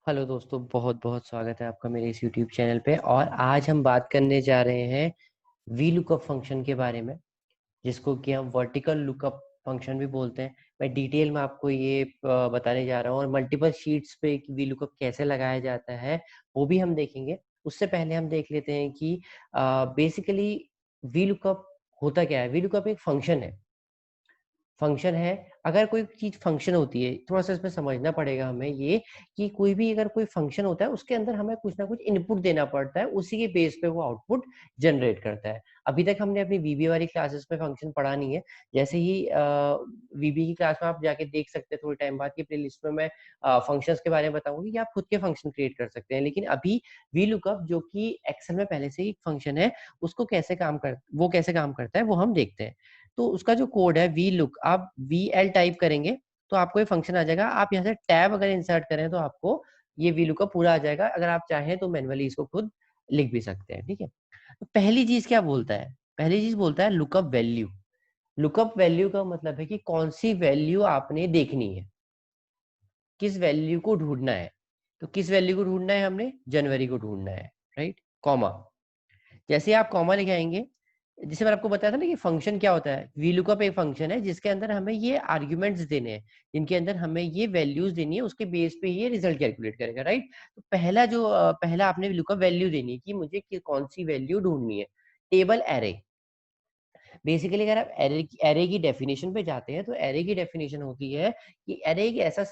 Hello दोस्तों, बहुत बहुत स्वागत है आपका मेरे इस यूट्यूब चैनल पे। और आज हम बात करने जा रहे हैं वी लुकअप फंक्शन के बारे में, जिसको कि हम वर्टिकल लुकअप फंक्शन भी बोलते हैं। मैं डिटेल में आपको ये बताने जा रहा हूँ, और मल्टीपल शीट्स पे वी लुकअप कैसे लगाया जाता है वो भी हम देखेंगे। उससे पहले हम देख लेते हैं कि बेसिकली वी लुकअप होता क्या है। वी लुकअप एक फंक्शन है। फंक्शन है, अगर कोई चीज फंक्शन होती है, थोड़ा सा इसमें समझना पड़ेगा हमें ये, कि कोई भी अगर कोई फंक्शन होता है उसके अंदर हमें कुछ ना कुछ इनपुट देना पड़ता है, उसी के बेस पे वो आउटपुट जनरेट करता है। अभी तक हमने अपनी वीबी वाली क्लासेस में फंक्शन पढ़ा नहीं है। जैसे ही वीबी की क्लास में आप जाके देख सकते हैं थोड़े टाइम बाद की प्लेलिस्ट में मैं फंक्शंस के बारे में बताऊंगी कि आप खुद के फंक्शन क्रिएट कर सकते हैं। लेकिन अभी वी लुकअप जो कि एक्सेल में पहले से ही फंक्शन है, उसको कैसे काम करता है वो हम देखते हैं। तो उसका जो कोड है वी लुक, आप वी एल टाइप करेंगे तो आपको ये फंक्शन आ जाएगा। आप यहाँ से टैब अगर इंसर्ट करें तो आपको ये वी लुक का पूरा आ जाएगा। अगर आप चाहें तो मैन्युअली इसको खुद लिख भी सकते हैं, ठीक है। तो पहली चीज क्या बोलता है, पहली चीज बोलता है लुकअप वैल्यू। लुकअप वैल्यू का मतलब है कि कौन सी वैल्यू आपने देखनी है, किस वैल्यू को ढूंढना है। तो किस वैल्यू को ढूंढना है, हमने जनवरी को ढूंढना है, राइट। कॉमा, जैसे आप कॉमा लिखे आएंगे, जैसे मैंने आपको बताया था ना कि फंक्शन क्या होता है। वी लुकअप एक फंक्शन है जिसके अंदर हमें ये आर्ग्यूमेंट्स देने हैं, जिनके अंदर हमें ये वैल्यूज देनी है, उसके बेस पे ये रिजल्ट कैलकुलेट करेगा, राइट। तो पहला आपने लुकअप वैल्यू देनी है कि मुझे कौन सी वैल्यू ढूंढनी है। टेबल एरे, बेसिकली अगर आप एरे की डेफिनेशन पे जाते हैं तो एरे की डेफिनेशन होती है कि एरे एक ऐसा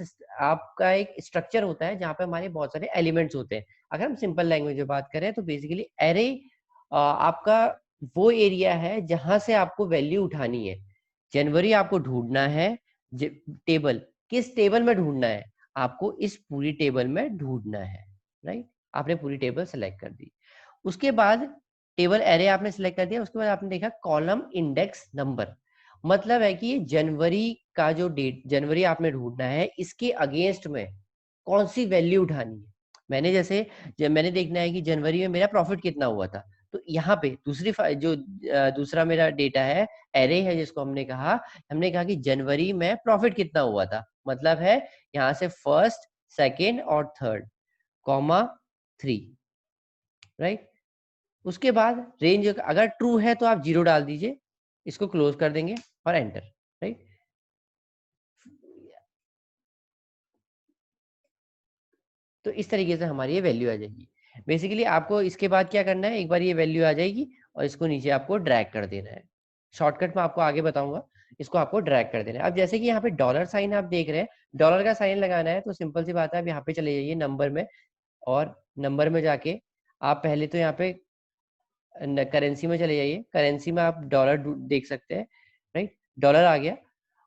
आपका एक स्ट्रक्चर होता है जहाँ पे हमारे बहुत सारे एलिमेंट्स होते हैं। अगर हम सिंपल लैंग्वेज में बात करें तो बेसिकली एरे आपका वो एरिया है जहां से आपको वैल्यू उठानी है। जनवरी आपको ढूंढना है, टेबल, किस टेबल में ढूंढना है, आपको इस पूरी टेबल में ढूंढना है, राइट। आपने पूरी टेबल सेलेक्ट कर दी। उसके बाद टेबल एरे आपने सिलेक्ट कर दिया, उसके बाद आपने देखा कॉलम इंडेक्स नंबर। मतलब है कि ये जनवरी का जो डेट, जनवरी आपने ढूंढना है, इसके अगेंस्ट में कौन सी वैल्यू उठानी है। जब मैंने देखना है कि जनवरी में मेरा प्रॉफिट कितना हुआ था, तो यहाँ पे दूसरा मेरा डेटा है, एरे है, जिसको हमने कहा कि जनवरी में प्रॉफिट कितना हुआ था। मतलब है यहाँ से फर्स्ट, सेकेंड और थर्ड, कॉमा 3, राइट। उसके बाद रेंज अगर ट्रू है तो आप जीरो डाल दीजिए, इसको क्लोज कर देंगे और एंटर, राइट। तो इस तरीके से हमारी ये वैल्यू आ जाएगी। बेसिकली आपको इसके बाद क्या करना है, एक बार ये वैल्यू आ जाएगी और इसको नीचे आपको ड्रैग कर देना है। शॉर्टकट में आपको आगे बताऊंगा। इसको आपको ड्रैग कर देना है। अब जैसे कि यहाँ पे डॉलर साइन आप देख रहे हैं, डॉलर का साइन लगाना है तो सिंपल सी बात है, आप यहाँ पे चले जाइए नंबर में, और नंबर में जाके आप पहले तो यहाँ पे करेंसी में चले जाइए। करेंसी में आप डॉलर देख सकते हैं, राइट। डॉलर आ गया।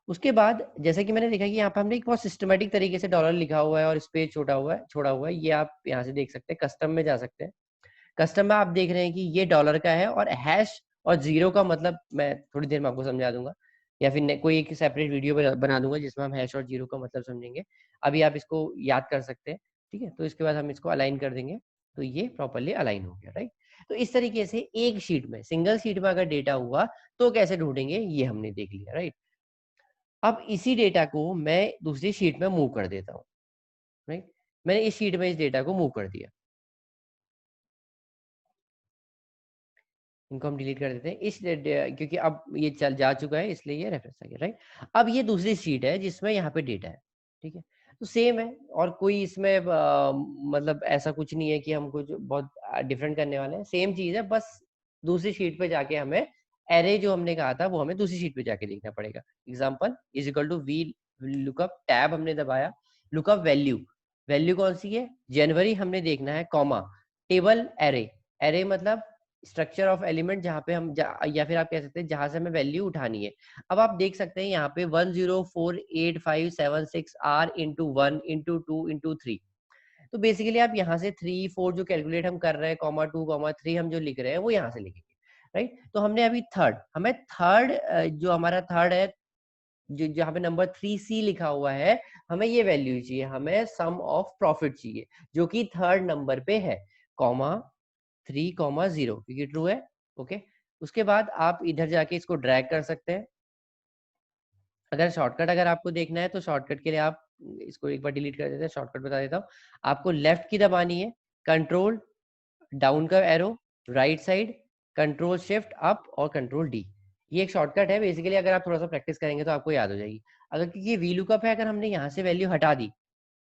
उसके बाद जैसे कि मैंने देखा कि यहाँ पे हमने एक बहुत सिस्टमेटिक तरीके से डॉलर लिखा हुआ है और स्पेस छोड़ा हुआ है, ये आप यहाँ से देख सकते हैं। कस्टम में जा सकते हैं। कस्टम में आप देख रहे हैं कि ये डॉलर का है, और हैश और जीरो का मतलब मैं थोड़ी देर में आपको समझा दूंगा, या फिर कोई एक सेपरेट वीडियो बना दूंगा जिसमें हम हैश और जीरो का मतलब समझेंगे। अभी आप इसको याद कर सकते हैं, ठीक है। तो इसके बाद हम इसको अलाइन कर देंगे, तो ये प्रॉपरली अलाइन हो गया, राइट। तो इस तरीके से एक शीट में, सिंगल शीट में अगर डेटा हुआ तो कैसे ढूंढेंगे ये हमने देख लिया, राइट। अब इसी डेटा को मैं दूसरी शीट में मूव कर देता हूँ, राइट। मैंने इस शीट में इस डेटा को मूव कर दिया, इनको हम डिलीट कर देते हैं क्योंकि अब ये चल जा चुका है, इसलिए ये रेफरेंस आ गया, राइट। अब ये दूसरी शीट है जिसमें यहाँ पे डेटा है, ठीक है। तो सेम है, और कोई इसमें मतलब ऐसा कुछ नहीं है कि हम कुछ बहुत डिफरेंट करने वाले हैं। सेम चीज है, बस दूसरी शीट पे जाके हमें एरे जो हमने कहा था वो हमें दूसरी शीट पे जाके देखना पड़ेगा। Example is equal to we lookup, tab हमने दबाया, लुकअप वैल्यू, वैल्यू कौन सी है, जनवरी हमने देखना है, कॉमा टेबल एरे, एरे मतलब स्ट्रक्चर ऑफ एलिमेंट, जहाँ पे या फिर आप कह सकते हैं जहां से हमें वैल्यू उठानी है। अब आप देख सकते हैं यहाँ पे 104856 आर इंटू 1 इंटू 2 इंटू 3। तो बेसिकली आप यहाँ से 3 4 जो कैलकुलेट हम कर रहे हैं, कॉमा 2 कॉमा 3 हम जो लिख रहे हैं वो यहाँ से लिखेंगे, राइट। तो हमने अभी थर्ड जो हमारा थर्ड है, जो जहाँ पे नंबर 3C लिखा हुआ है, हमें ये वैल्यू चाहिए, हमें सम ऑफ प्रॉफिट चाहिए, जो कि थर्ड नंबर पे है, कॉमा 3 0 क्योंकि ट्रू है, ओके। उसके बाद आप इधर जाके इसको ड्रैग कर सकते हैं। अगर आपको देखना है तो शॉर्टकट के लिए आप इसको एक बार डिलीट कर देते हैं, शॉर्टकट बता देता हूँ। आपको लेफ्ट की दबानी है, कंट्रोल डाउन का arrow, right side, control shift up और कंट्रोल डी। ये एक शॉर्टकट है बेसिकली, अगर आप थोड़ा सा प्रैक्टिस करेंगे तो आपको याद हो जाएगी। अगर क्योंकि ये वी लुकअप है, अगर हमने यहाँ से वैल्यू हटा दी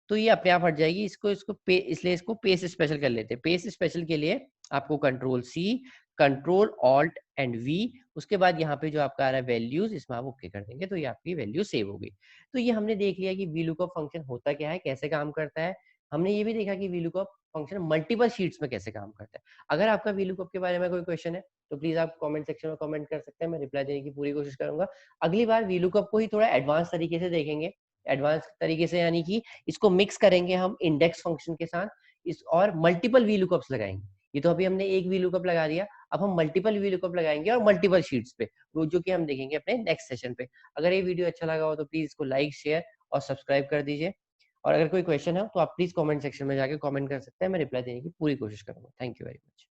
तो ये अपने आप हट जाएगी। इसलिए इसको पेस्ट स्पेशल कर लेते हैं। पेस्ट स्पेशल के लिए आपको control c, control alt and v, उसके बाद यहाँ पे जो आपका आ रहा है वैल्यूज, इसमें आप ओके कर देंगे तो ये आपकी वैल्यू सेव हो गई। तो ये हमने देख लिया कि वी लुकअप फंक्शन होता क्या है, कैसे काम करता है। हमने ये भी देखा कि V lookup function multiple sheets में कैसे काम करता है। अगर आपका वी लुकअप के बारे में कोई क्वेश्चन है तो प्लीज आप कमेंट सेक्शन में कमेंट कर सकते हैं, मैं रिप्लाई देने की पूरी कोशिश करूंगा। अगली बार वी लुकअप को ही थोड़ा एडवांस तरीके से देखेंगे। एडवांस तरीके से यानी कि इसको मिक्स करेंगे हम इंडेक्स फंक्शन के साथ, इस और मल्टीपल वी लुकअप्स लगाएंगे। ये तो अभी हमने एक वी लुकअप लगा दिया, अब हम मल्टीपल वी लुकअप लगाएंगे और मल्टीपल शीट्स पे, वो जो कि हम देखेंगे अपने नेक्स्ट सेशन पे। अगर ये वीडियो अच्छा लगा हो तो प्लीज इसको लाइक, शेयर और सब्सक्राइब कर दीजिए। और अगर कोई क्वेश्चन है तो आप प्लीज कमेंट सेक्शन में जाके कमेंट कर सकते हैं, मैं रिप्लाई देने की पूरी कोशिश करूंगा। Thank you very much.